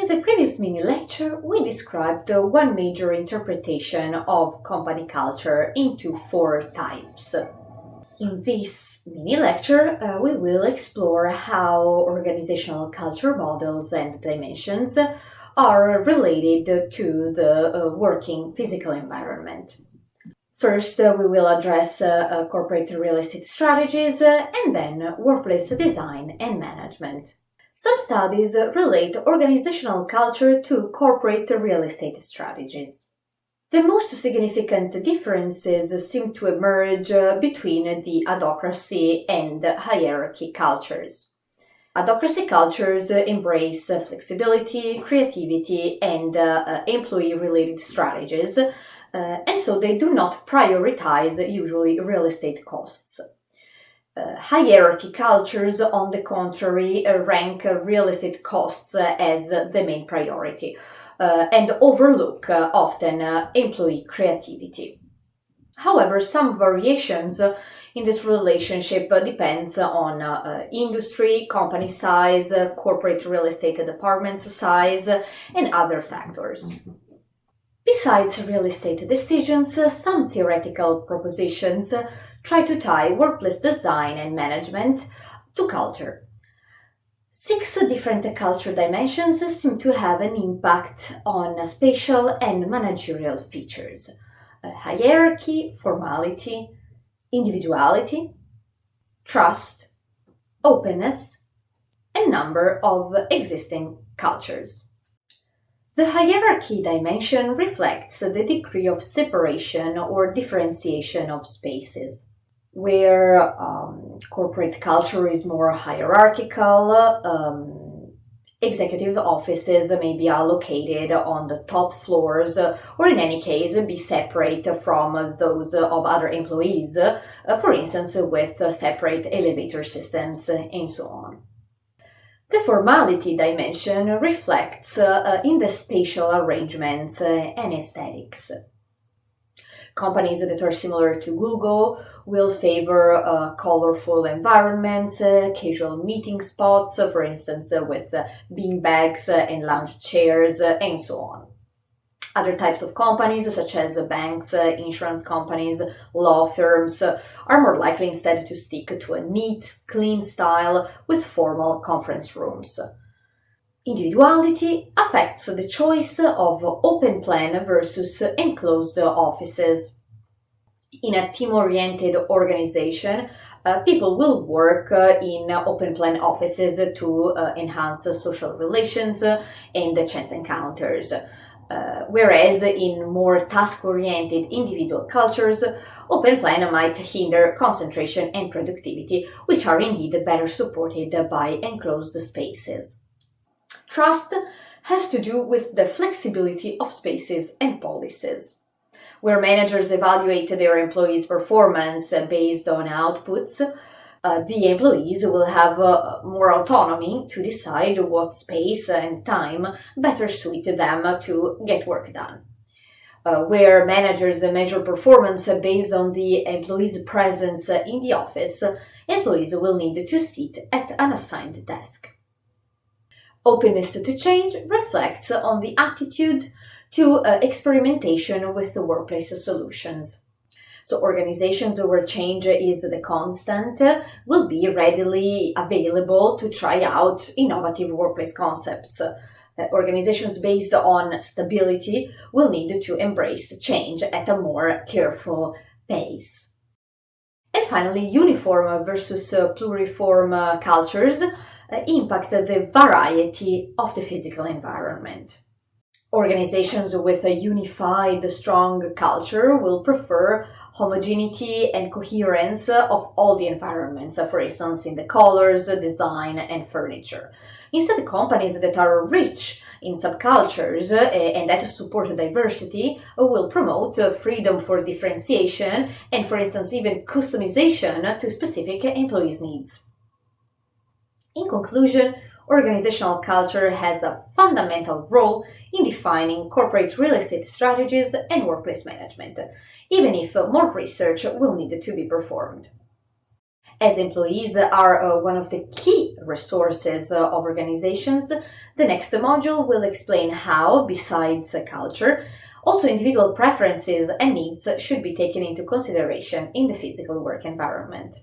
the previous mini-lecture, we described one major interpretation of company culture into 4 types. In this mini-lecture, we will explore how organizational culture models and dimensions are related to the working physical environment. First, we will address corporate real estate strategies and then workplace design and management. Some studies relate organizational culture to corporate real estate strategies. The most significant differences seem to emerge between the adhocracy and hierarchy cultures. Adhocracy cultures embrace flexibility, creativity, and employee-related strategies, and so they do not prioritize usually real estate costs. Hierarchy cultures, on the contrary, rank real estate costs as the main priority and overlook often employee creativity. However, some variations in this relationship depends on industry, company size, corporate real estate department's size, and other factors. Besides real estate decisions, some theoretical propositions try to tie workplace design and management to culture. 6 different culture dimensions seem to have an impact on spatial and managerial features: hierarchy, formality, individuality, trust, openness, and number of existing cultures. The hierarchy dimension reflects the degree of separation or differentiation of spaces. Where corporate culture is more hierarchical, executive offices may be allocated on the top floors or in any case be separate from those of other employees, for instance with separate elevator systems and so on. The formality dimension reflects in the spatial arrangements and aesthetics. Companies that are similar to Google will favor colorful environments, casual meeting spots, for instance, with beanbags and lounge chairs, and so on. Other types of companies, such as banks, insurance companies, law firms, are more likely instead to stick to a neat, clean style with formal conference rooms. Individuality affects the choice of open plan versus enclosed offices. In a team-oriented organization, people will work in open plan offices to enhance social relations and chance encounters. Whereas in more task-oriented individual cultures, open plan might hinder concentration and productivity, which are indeed better supported by enclosed spaces. Trust has to do with the flexibility of spaces and policies. Where managers evaluate their employees' performance based on outputs, the employees will have more autonomy to decide what space and time better suit them to get work done. Where managers measure performance based on the employee's presence in the office, employees will need to sit at an assigned desk. Openness to change reflects on the attitude to experimentation with the workplace solutions. So organizations where change is the constant will be readily available to try out innovative workplace concepts. Organizations based on stability will need to embrace change at a more careful pace. And finally, uniform versus pluriform cultures impact the variety of the physical environment. Organizations with a unified, strong culture will prefer homogeneity and coherence of all the environments, for instance, in the colors, design, and furniture. Instead, companies that are rich in subcultures and that support diversity will promote freedom for differentiation and, for instance, even customization to specific employees' needs. In conclusion, organizational culture has a fundamental role in defining corporate real estate strategies and workplace management, even if more research will need to be performed. As employees are one of the key resources of organizations, the next module will explain how, besides culture, also individual preferences and needs should be taken into consideration in the physical work environment.